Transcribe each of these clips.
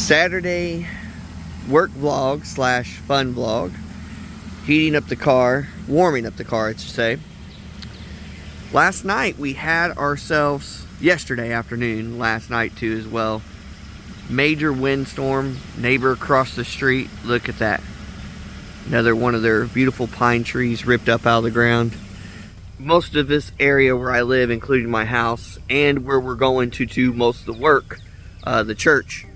Saturday work vlog slash fun vlog. Heating up the car, warming up the car, I should say. Last night we had ourselves, yesterday afternoon, last night too as well, major windstorm. Neighbor across the street, look at that. Another one of their beautiful pine trees ripped up out of the ground. Most of this area where I live, including my house and where we're going to do most of the work, the church,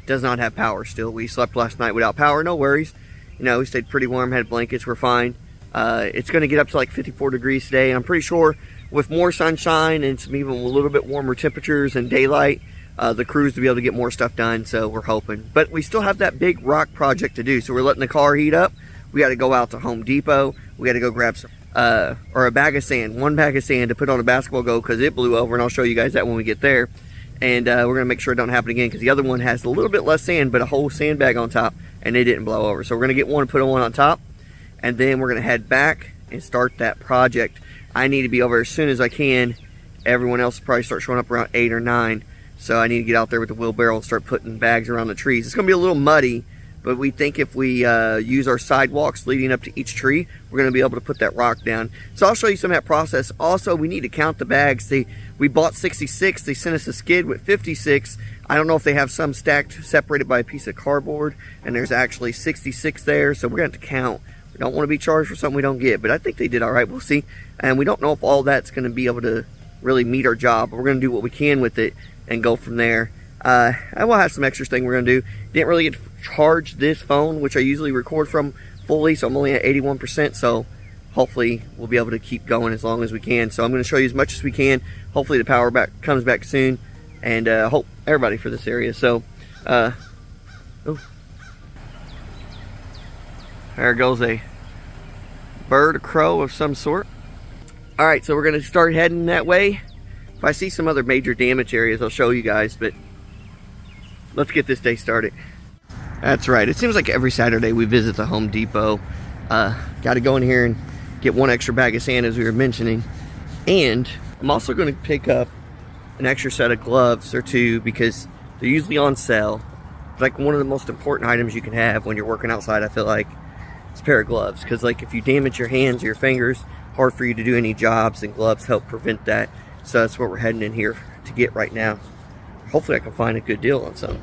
does not have power still. We slept last night without power, no worries. You know, we stayed pretty warm, had blankets, we're fine. It's going to get up to like 54 degrees today. I'm pretty sure with more sunshine and some even a little bit warmer temperatures and daylight, the crews to be able to get more stuff done, so we're hoping. But we still have that big rock project to do, so we're letting the car heat up. We got to go out to Home Depot. We got to go grab some, or a bag of sand, one bag of sand to put on a basketball goal because it blew over, and I'll show you guys that when we get there. And we're going to make sure it don't happen again because the other one has a little bit less sand, but a whole sandbag on top, and it didn't blow over. So we're going to get one and put one on top, and then we're going to head back and start that project. I need to be over as soon as I can. Everyone else will probably start showing up around 8 or 9. So I need to get out there with the wheelbarrow and start putting bags around the trees. It's going to be a little muddy, but we think if we use our sidewalks leading up to each tree, we're going to be able to put that rock down. So I'll show you some of that process. Also, we need to count the bags. We bought 66. They sent us a skid with 56. I don't know if they have some stacked, separated by a piece of cardboard, and there's actually 66 there. So we're going to have to count. We don't want to be charged for something we don't get, but I think they did all right. We'll see. And we don't know if all that's going to be able to really meet our job, but we're going to do what we can with it and go from there. I will have some extra thing we're going to do. Didn't really get to charge this phone, which I usually record from fully, so I'm only at 81%, so hopefully we'll be able to keep going as long as we can. So I'm going to show you as much as we can. Hopefully the power comes back soon, and hope everybody for this area. So there goes a bird, a crow of some sort. All right, so we're going to start heading that way. If I see some other major damage areas, I'll show you guys, but let's get this day started. That's right. It seems like every Saturday we visit the Home Depot. Got to go in here and get one extra bag of sand, as we were mentioning. And I'm also going to pick up an extra set of gloves or two because they're usually on sale. It's like one of the most important items you can have when you're working outside, I feel like. It's a pair of gloves. Because like if you damage your hands or your fingers, hard for you to do any jobs, and gloves help prevent that. So that's what we're heading in here to get right now. Hopefully I can find a good deal on some.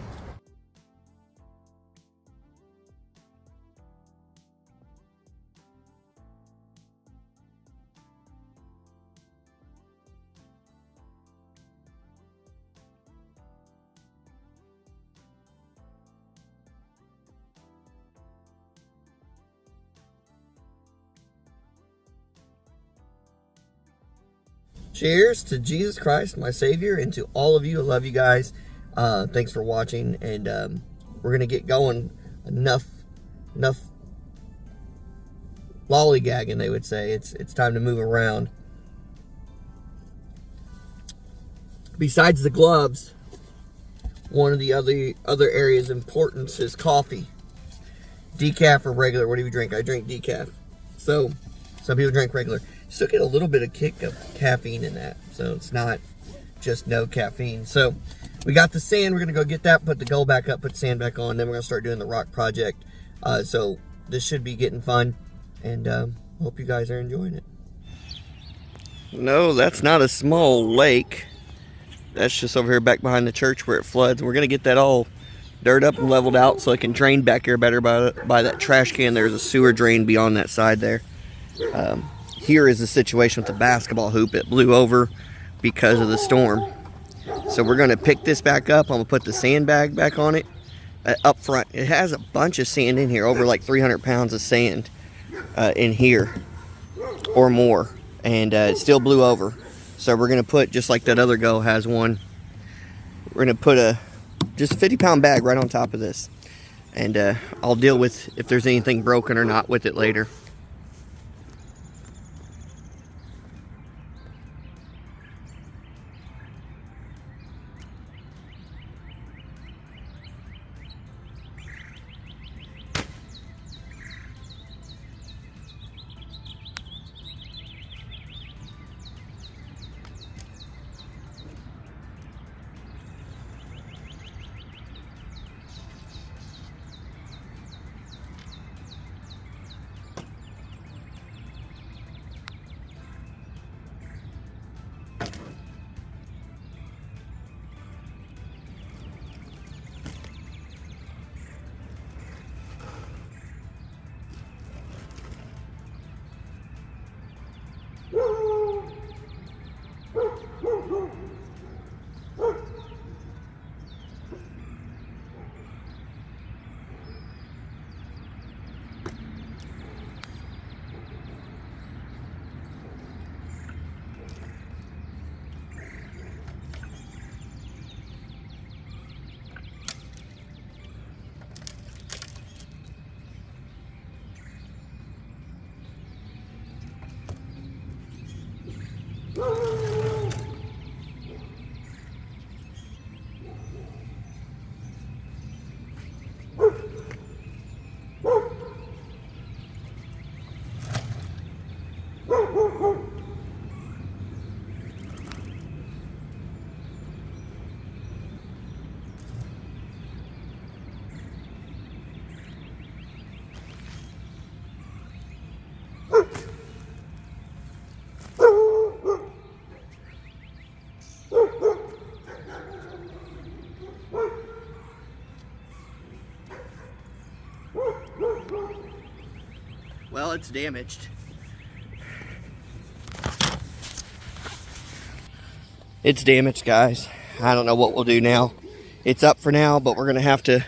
Cheers to Jesus Christ, my Savior, and to all of you. I love you guys. Thanks for watching, and we're gonna get going. Enough lollygagging, they would say. It's time to move around. Besides the gloves, one of the other areas of importance is coffee. Decaf or regular, what do you drink? I drink decaf. So some people drink regular. Still get a little bit of kick of caffeine in that, so it's not just no caffeine. So we got the sand. We're gonna go get that, put the goal back up, put the sand back on, then we're gonna start doing the rock project. So this should be getting fun, and hope you guys are enjoying it. No, that's not a small lake. That's just over here back behind the church where it floods. We're gonna get that all dirt up and leveled out so it can drain back here better by that trash can. There's a sewer drain beyond that side there. Here is the situation with the basketball hoop. It blew over because of the storm. So we're going to pick this back up. I'm going to put the sandbag back on it up front. It has a bunch of sand in here, over like 300 pounds of sand in here or more. And it still blew over. So we're going to put, just like that other go has one, we're going to put just a 50-pound bag right on top of this. And I'll deal with if there's anything broken or not with it later. Well, it's damaged. It's damaged, guys. I don't know what we'll do now. It's up for now, but we're gonna have to,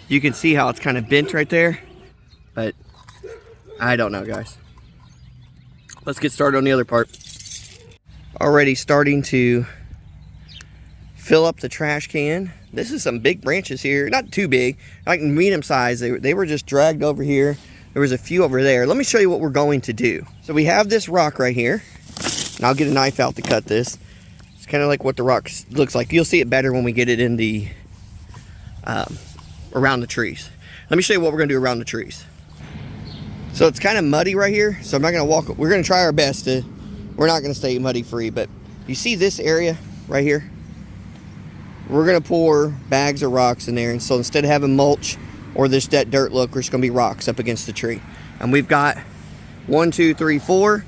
you can see how it's kind of bent right there, but I don't know, guys. Let's get started on the other part. Already starting to fill up the trash can. This is some big branches here, not too big, like medium size. They were just dragged over here. There was a few over there. Let me show you what we're going to do. So we have this rock right here, and I'll get a knife out to cut this. It's kind of like what the rock looks like. You'll see it better when we get it in the, around the trees. Let me show you what we're gonna do around the trees. So it's kind of muddy right here, so I'm not gonna walk, we're gonna try our best to, we're not gonna stay muddy free, but you see this area right here? We're gonna pour bags of rocks in there, and so instead of having mulch or that dirt look, we're just gonna be rocks up against the tree. And we've got 1, 2, 3, 4.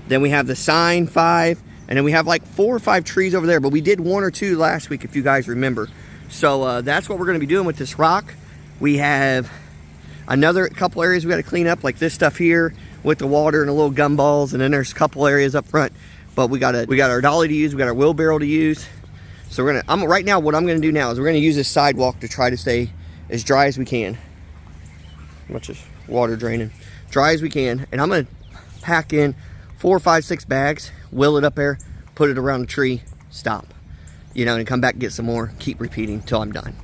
Then we have the sign 5, and then we have like 4 or 5 trees over there, but we did 1 or 2 last week if you guys remember. So that's what we're gonna be doing with this rock. We have another couple areas we gotta clean up, like this stuff here with the water and the little gumballs, and then there's a couple areas up front. But we got our dolly to use, we got our wheelbarrow to use. So we're gonna, right now what I'm gonna do now is we're gonna use this sidewalk to try to stay as dry as we can. Much as water draining. Dry as we can. And I'm gonna pack in 4, 5, 6 bags, wheel it up there, put it around the tree, stop. You know, and come back and get some more, keep repeating till I'm done.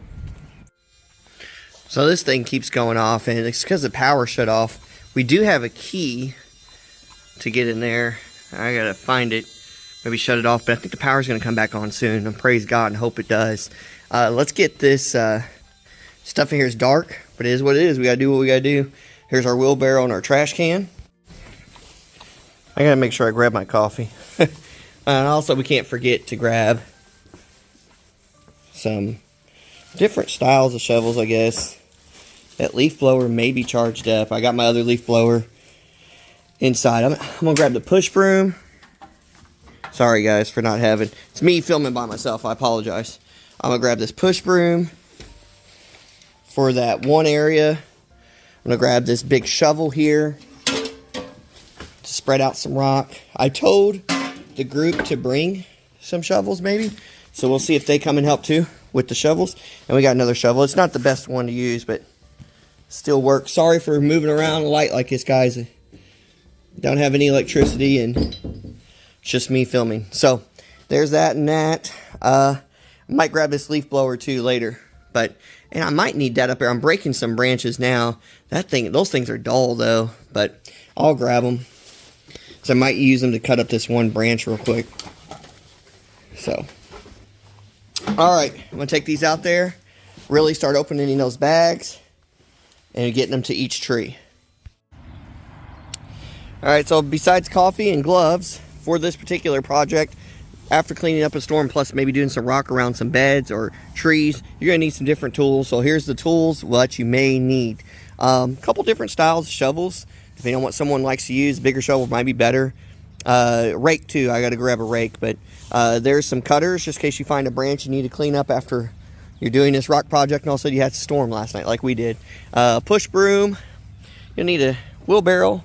So this thing keeps going off, and it's because the power shut off. We do have a key to get in there. I gotta find it, maybe shut it off, but I think the power's gonna come back on soon, and praise God and hope it does. Let's get this stuff in here. Is dark, but it is what it is. We gotta do what we gotta do. Here's our wheelbarrow and our trash can. I gotta make sure I grab my coffee. And also we can't forget to grab some different styles of shovels, I guess. That leaf blower may be charged up. I got my other leaf blower inside. I'm gonna grab the push broom. Sorry guys for not having, it's me filming by myself, I apologize. I'm gonna grab this push broom for that one area. I'm gonna grab this big shovel here to spread out some rock. I told the group to bring some shovels maybe, so we'll see if they come and help too with the shovels. And we got another shovel. It's not the best one to use, but still works. Sorry for moving around a light like this, guys. Don't have any electricity and it's just me filming. So there's that and that. I might grab this leaf blower too later, and I might need that up there. I'm breaking some branches now. Those things are dull though, but I'll grab them. So I might use them to cut up this one branch real quick. So, all right, I'm gonna take these out there, really start opening those bags and getting them to each tree. All right, so besides coffee and gloves for this particular project, after cleaning up a storm, plus maybe doing some rock around some beds or trees, you're gonna need some different tools. So here's the tools, what you may need. A couple different styles of shovels, depending on what someone likes to use. Bigger shovel might be better. Rake too, I gotta grab a rake, but there's some cutters, just in case you find a branch you need to clean up after you're doing this rock project, and also you had a storm last night like we did. Push broom, you'll need a wheelbarrow,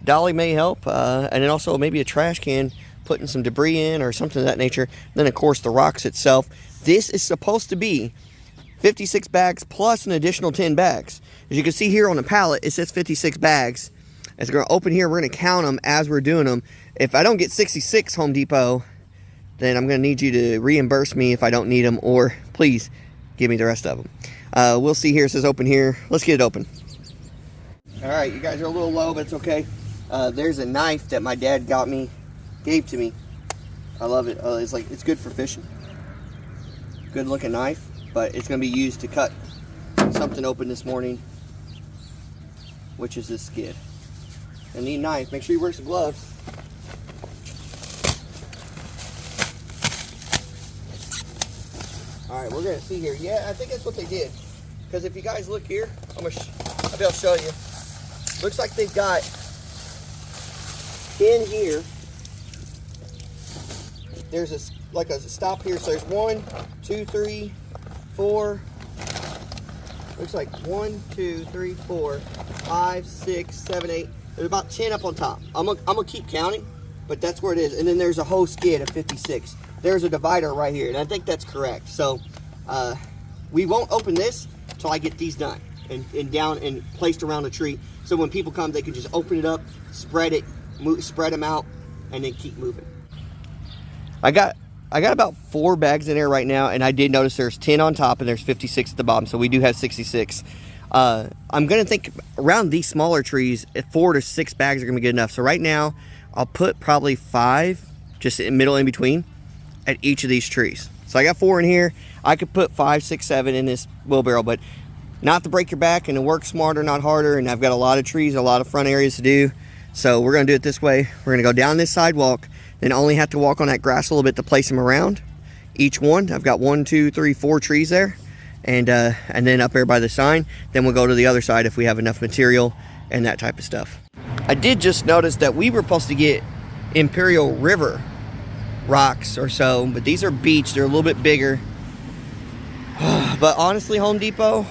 dolly may help, and then also maybe a trash can, putting some debris in or something of that nature. Then of course the rocks itself. This is supposed to be 56 bags plus an additional 10 bags. As you can see here on the pallet, it says 56 bags. As we're going to open here, we're going to count them as we're doing them. If I don't get 66, Home Depot, then I'm going to need you to reimburse me if I don't need them, or please give me the rest of them. We'll see here. It says open here. Let's get it open. All right, you guys are a little low, but it's okay. There's a knife that my dad gave to me. I love it. It's good for fishing. Good looking knife, but it's going to be used to cut something open this morning, which is this skid. I need a knife. Make sure you wear some gloves. All right, we're going to see here. Yeah, I think that's what they did. Because if you guys look here, I'll be able to show you. Looks like they've got 10 here. There's a stop here. So there's 1, 2, 3, 4. Looks like 1, 2, 3, 4, 5, 6, 7, 8. There's about 10 up on top. I'm gonna keep counting, but that's where it is. And then there's a whole skid of 56. There's a divider right here, and I think that's correct. So we won't open this until I get these done and down and placed around the tree. So when people come, they can just open it up, spread them out, and then keep moving. I got about 4 bags in there right now, and I did notice there's 10 on top and there's 56 at the bottom, so we do have 66. I'm gonna think around these smaller trees, 4 to 6 bags are gonna be good enough. So right now, I'll put probably 5 just in middle in between at each of these trees. So I got 4 in here. I could put 5, 6, 7 in this wheelbarrow, but not to break your back and to work smarter, not harder. And I've got a lot of trees, a lot of front areas to do. So we're gonna do it this way. We're gonna go down this sidewalk, then only have to walk on that grass a little bit to place them around each one. I've got 1, 2, 3, 4 trees there, and then up there by the sign. Then we'll go to the other side if we have enough material and that type of stuff. I did just notice that we were supposed to get Imperial River rocks or so, but these are beach. They're a little bit bigger. But honestly, Home Depot,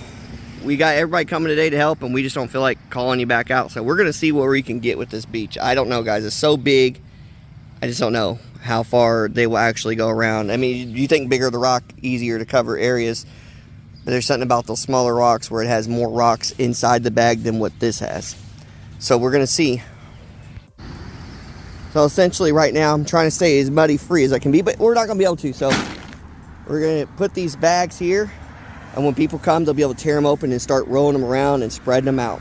we got everybody coming today to help, and we just don't feel like calling you back out. So we're gonna see what we can get with this beach. I don't know, guys. It's so big. I just don't know how far they will actually go around. I mean, you think bigger the rock, easier to cover areas. But there's something about those smaller rocks where it has more rocks inside the bag than what this has. So we're gonna see. So essentially right now I'm trying to stay as muddy free as I can be, but we're not gonna be able to. So we're gonna put these bags here, and when people come, they'll be able to tear them open and start rolling them around and spreading them out.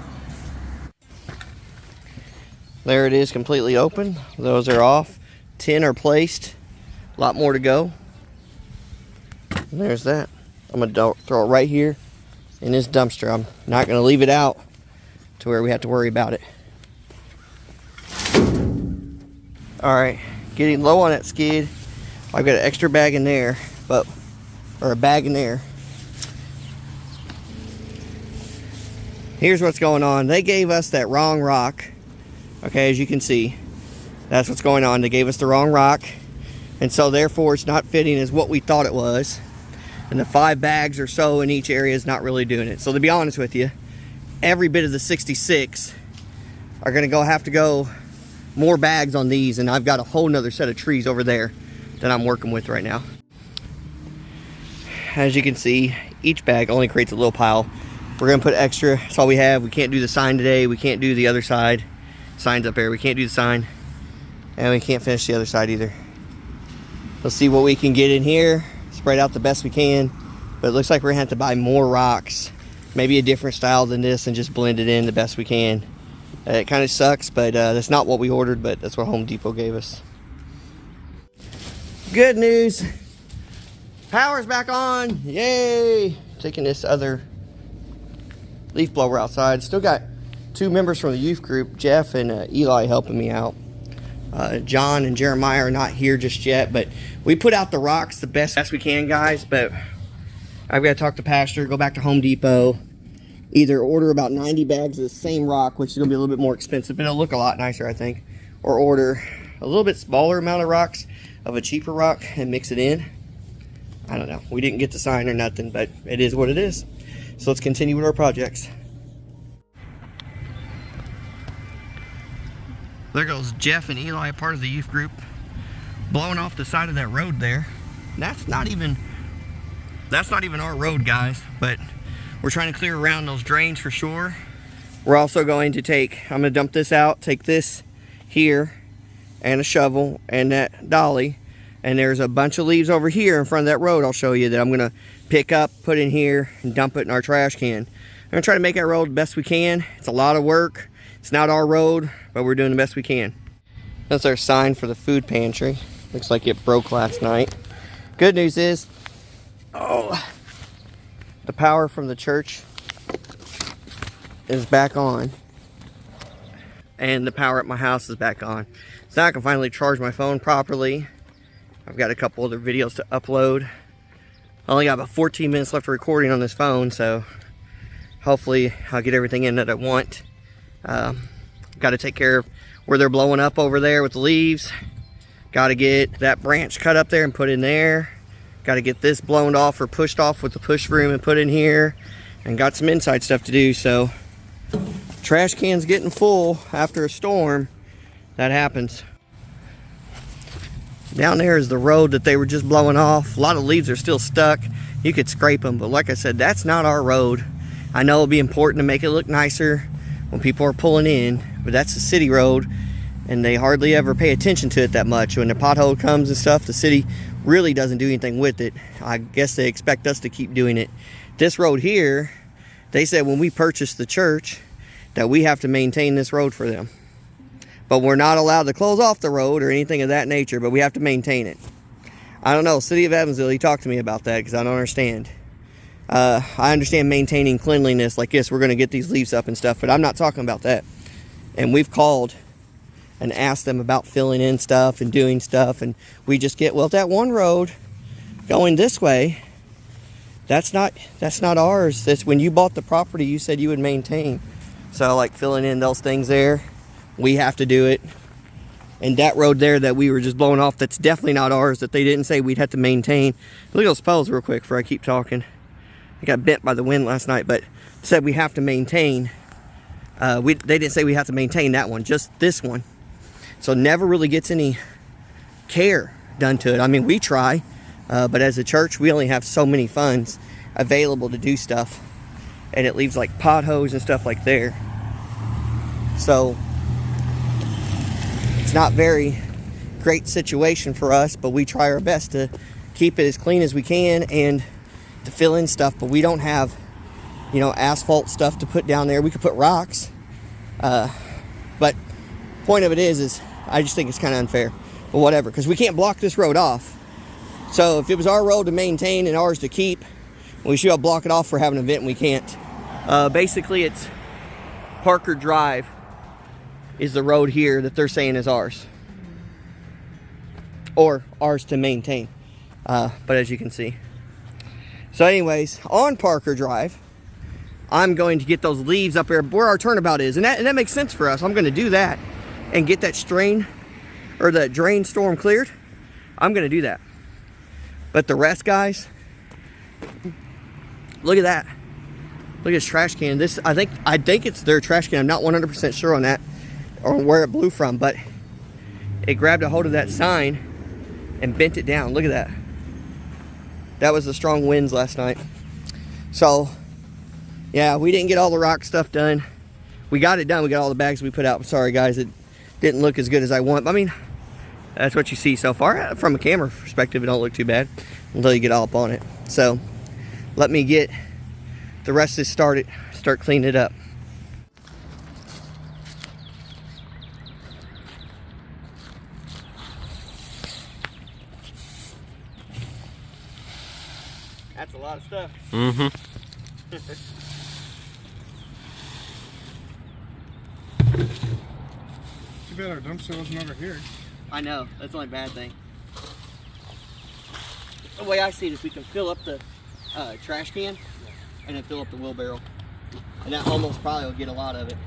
There it is, completely open. Those are off. 10 are placed. A lot more to go. And there's that. I'm gonna throw it right here in this dumpster. I'm not gonna leave it out to where we have to worry about it. All right, getting low on that skid. I've got an extra bag in there, or a bag in there. Here's what's going on. They gave us that wrong rock. Okay, as you can see, that's what's going on. They gave us the wrong rock, and so therefore it's not fitting as what we thought it was. And the 5 bags or so in each area is not really doing it. So to be honest with you, every bit of the 66 are gonna have to go more bags on these, and I've got a whole nother set of trees over there that I'm working with right now. As you can see, each bag only creates a little pile. We're gonna put extra. That's all we have. We can't do the sign today. We can't do the other side. Sign's up there. We can't do the sign, and we can't finish the other side either. Let's see what we can get in here. Spread out the best we can, but it looks like we're gonna have to buy more rocks, maybe a different style than this, and just blend it in the best we can. It kind of sucks, but that's not what we ordered, but that's what Home Depot gave us. Good news, power's back on. Yay! Taking this other leaf blower outside. Still got 2 members from the youth group, Jeff and Eli, helping me out. John and Jeremiah are not here just yet, but we put out the rocks the best we can, guys. But I've got to talk to Pastor, go back to Home Depot, either order about 90 bags of the same rock, which is going to be a little bit more expensive, but it'll look a lot nicer, I think, or order a little bit smaller amount of rocks of a cheaper rock and mix it in. I don't know. We didn't get the sign or nothing, but it is what it is. So let's continue with our projects. There goes Jeff and Eli, part of the youth group, blowing off the side of that road there. That's not even our road, guys, but we're trying to clear around those drains for sure. We're also going to I'm gonna dump this out, take this here and a shovel and that dolly, and there's a bunch of leaves over here in front of that road I'll show you that I'm gonna pick up, put in here, and dump it in our trash can. I'm gonna try to make that road the best we can. It's a lot of work. It's not our road, but we're doing the best we can. That's our sign for the food pantry. Looks like it broke last night. Good news is, the power from the church is back on. And the power at my house is back on. So now I can finally charge my phone properly. I've got a couple other videos to upload. I only got about 14 minutes left of recording on this phone, so hopefully I'll get everything in that I want. Got to take care of where they're blowing up over there with the leaves. Got to get that branch cut up there and put in there. Got to get this blown off or pushed off with the push broom and put in here. And got some inside stuff to do. So trash can's getting full after a storm. That happens. Down there is the road that they were just blowing off. A lot of leaves are still stuck. You could scrape them, but like I said, that's not our road. I know it'll be important to make it look nicer when people are pulling in, but that's a city road, and they hardly ever pay attention to it that much. When the pothole comes and stuff, the city really doesn't do anything with it. I guess they expect us to keep doing it. This road here, they said when we purchased the church that we have to maintain this road for them. But we're not allowed to close off the road or anything of that nature, but we have to maintain it. I don't know, City of Evansville, he talked to me about that because I don't understand. I understand maintaining cleanliness, like yes, we're going to get these leaves up and stuff, but I'm not talking about that. And we've called and asked them about filling in stuff and doing stuff, and we just get, well, that one road going this way, that's not ours. That's when you bought the property, you said you would maintain. So like filling in those things there, we have to do it. And that road there that we were just blowing off, that's definitely not ours, that they didn't say we'd have to maintain. Look at those poles real quick before I keep talking. I got bent by the wind last night, but said we have to maintain. They didn't say we have to maintain that one, just this one. So never really gets any care done to it. I mean, we try, but as a church, we only have so many funds available to do stuff. And it leaves like potholes and stuff like there. So it's not very great situation for us, but we try our best to keep it as clean as we can and to fill in stuff. But we don't have, you know, asphalt stuff to put down there. We could put rocks, but point of it is I just think it's kind of unfair, but whatever, because we can't block this road off. So if it was our road to maintain and ours to keep, we should block it off for having an event, and we can't. Basically, it's Parker Drive is the road here that they're saying is ours, or ours to maintain, but as you can see. So anyways, on Parker Drive, I'm going to get those leaves up there where our turnabout is, and that makes sense for us. I'm going to do that and get that drain storm cleared. I'm going to do that. But the rest, guys, look at that. Look at this trash can. This, I think it's their trash can. I'm not 100% sure on that or where it blew from, but it grabbed a hold of that sign and bent it down. Look at that. That was the strong winds last night. So yeah, we didn't get all the rock stuff done. We got it done. We got all the bags we put out. I'm sorry, guys. It didn't look as good as I want. I mean, that's what you see so far. From a camera perspective, it don't look too bad until you get all up on it. So let me get the rest of this started, start cleaning it up. That's a lot of stuff. Mm-hmm. Too bad our dumpster wasn't over here. I know, that's the only bad thing. The way I see it is we can fill up the trash can and then fill up the wheelbarrow. And that almost probably will get a lot of it.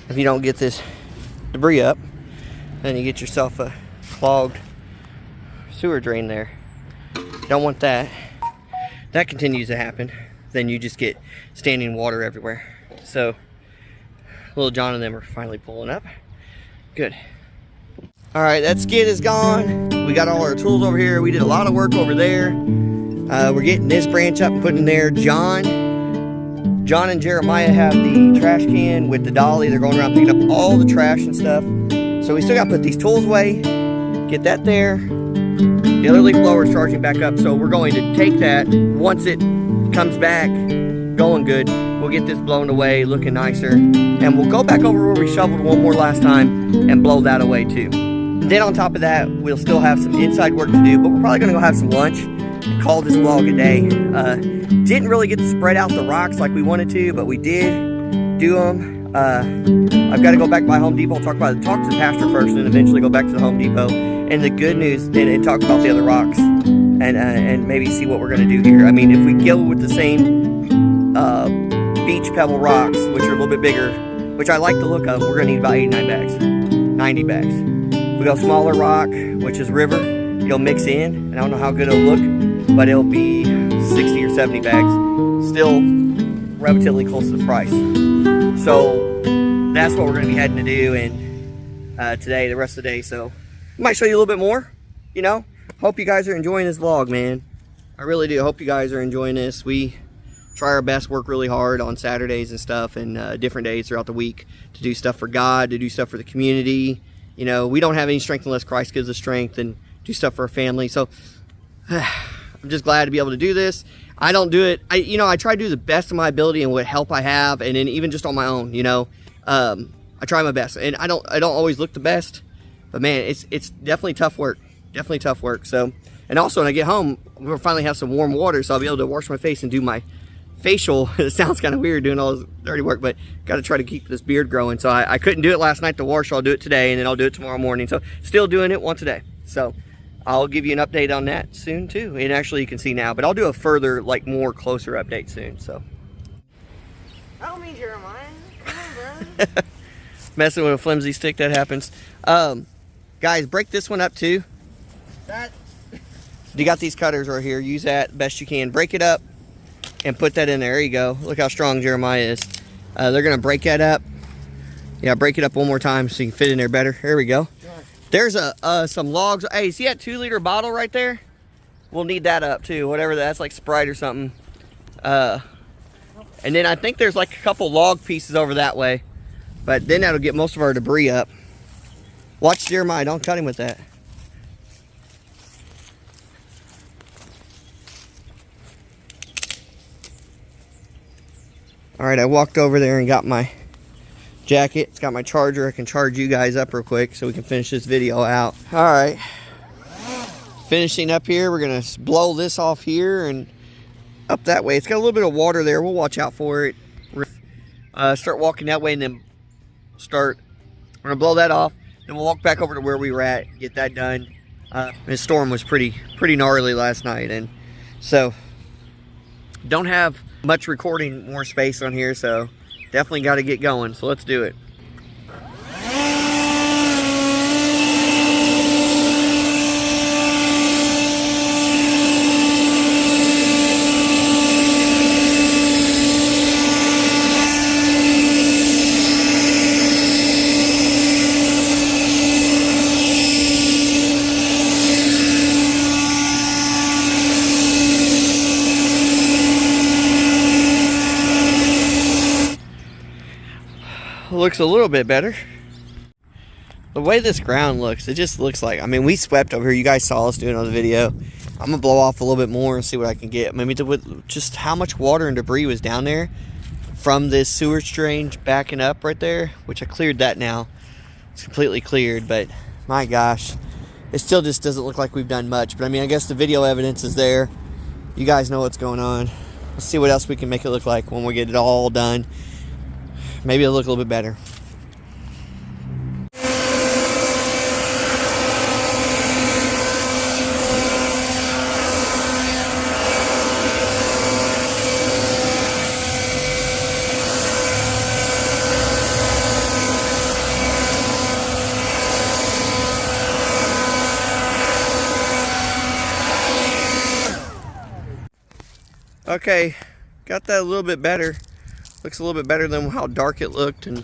If you don't get this debris up, then you get yourself a clogged sewer drain there. Don't want that. That continues to happen. then you just get standing water everywhere. So little John and them are finally pulling up. Good. All right, that skid is gone. We got all our tools over here. We did a lot of work over there. We're getting this branch up and putting in there. John and Jeremiah have the trash can with the dolly. They're going around picking up all the trash and stuff. So we still got to put these tools away, get that there. The other leaf blower is charging back up, so we're going to take that. Once it comes back going good, we'll get this blown away, looking nicer, and we'll go back over where we shoveled one more last time and blow that away too. And then on top of that, we'll still have some inside work to do, but we're probably going to go have some lunch and call this vlog a day. Didn't really get to spread out the rocks like we wanted to, but we did do them. I've got to go back by Home Depot and talk to the pastor first, and then eventually go back to the Home Depot. And the good news, and talk about the other rocks, and maybe see what we're going to do here. I mean, if we go with the same beach pebble rocks, which are a little bit bigger, which I like the look of, we're going to need about 89 bags, 90 bags. If we go smaller rock, which is river, it'll mix in, and I don't know how good it'll look, but it'll be 60 or 70 bags. Still relatively close to the price. So that's what we're going to be heading to do and today, the rest of the day. So I might show you a little bit more, you know. Hope you guys are enjoying this vlog, man. I really do. Hope you guys are enjoying this. We try our best, work really hard on Saturdays and stuff, and different days throughout the week to do stuff for God, to do stuff for the community. You know, we don't have any strength unless Christ gives us strength, and do stuff for our family. So I'm just glad to be able to do this. I don't do it, I try to do the best of my ability and what help I have, and then even just on my own, you know. I try my best, and I don't always look the best, but man, it's definitely tough work. Definitely tough work. So, and also when I get home, we'll finally have some warm water, so I'll be able to wash my face and do my facial. It sounds kind of weird doing all this dirty work, but got to try to keep this beard growing. So I couldn't do it last night to wash, so I'll do it today, and then I'll do it tomorrow morning. So still doing it once a day. So I'll give you an update on that soon too. And actually you can see now, but I'll do a further, like more closer update soon. So. Help me, Jeremiah. Come on, bro. Messing with a flimsy stick, that happens. Guys, break this one up too. You got these cutters right here. Use that best you can. Break it up and put that in there. There you go. Look how strong Jeremiah is. They're gonna break that up. Yeah, break it up one more time so you can fit in there better. There we go. There's some logs. Hey, see that 2-liter bottle right there? We'll need that up too. Whatever that's, like Sprite or something. And then I think there's like a couple log pieces over that way. But then that'll get most of our debris up. Watch Jeremiah, don't cut him with that. All right, I walked over there and got my jacket. It's got my charger. I can charge you guys up real quick so we can finish this video out. All right, finishing up here. We're gonna blow this off here and up that way. It's got a little bit of water there. We'll watch out for it. Start walking that way and then we're gonna blow that off. Then we'll walk back over to where we were at, get that done. The storm was pretty gnarly last night, and so don't have much recording more space on here, so definitely got to get going. So let's do it. Looks a little bit better. The way this ground looks, it just looks like, I mean, we swept over here. You guys saw us doing on the video. I'm gonna blow off a little bit more and see what I can get. I mean, with just how much water and debris was down there from this sewer drain backing up right there, which I cleared that now. It's completely cleared, but my gosh, it still just doesn't look like we've done much. But I mean, I guess the video evidence is there. You guys know what's going on. Let's see what else we can make it look like when we get it all done. Maybe it'll look a little bit better. Okay, got that a little bit better. Looks a little bit better than how dark it looked. And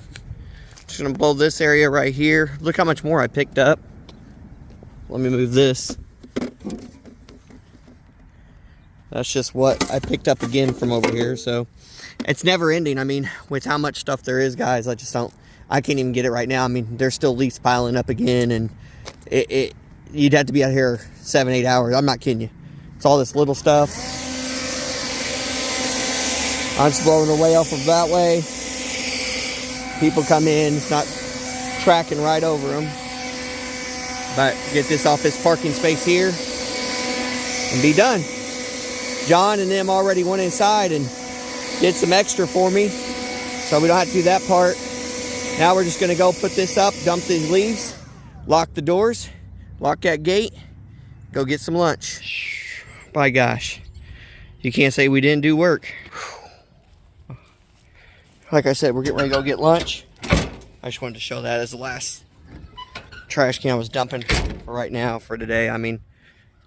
just gonna blow this area right here. Look how much more I picked up. Let me move this. That's just what I picked up again from over here. So it's never ending. I mean, with how much stuff there is, guys, I can't even get it right now. I mean, there's still leaves piling up again, and you'd have to be out here 7-8 hours. I'm not kidding you. It's all this little stuff. I'm just blowing away off of that way. People come in, it's not tracking right over them. But get this off this parking space here and be done. John and them already went inside and did some extra for me, so we don't have to do that part. Now we're just gonna go put this up, dump these leaves, lock the doors, lock that gate, go get some lunch. My gosh, you can't say we didn't do work. Like I said, we're getting ready to go get lunch. I just wanted to show that as the last trash can I was dumping for right now for today. I mean,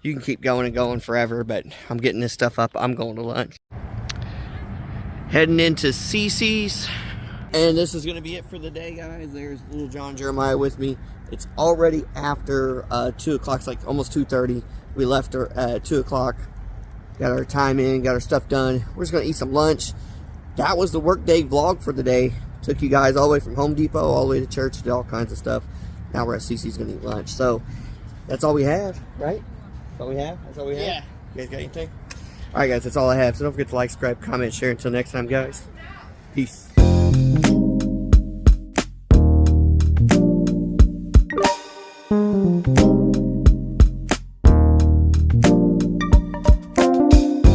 you can keep going and going forever, but I'm getting this stuff up. I'm going to lunch. Heading into CC's. And this is going to be it for the day, guys. There's little John Jeremiah with me. It's already after 2 o'clock. It's like almost 2:30. We left her at 2 o'clock. Got our time in, got our stuff done. We're just going to eat some lunch. That was the workday vlog for the day. Took you guys all the way from Home Depot, all the way to church, did all kinds of stuff. Now we're at CC's going to eat lunch. So that's all we have, right? That's all we have? That's all we have? Yeah. You guys got anything? All right, guys, that's all I have. So don't forget to like, subscribe, comment, share. Until next time, guys. Peace. Thank you.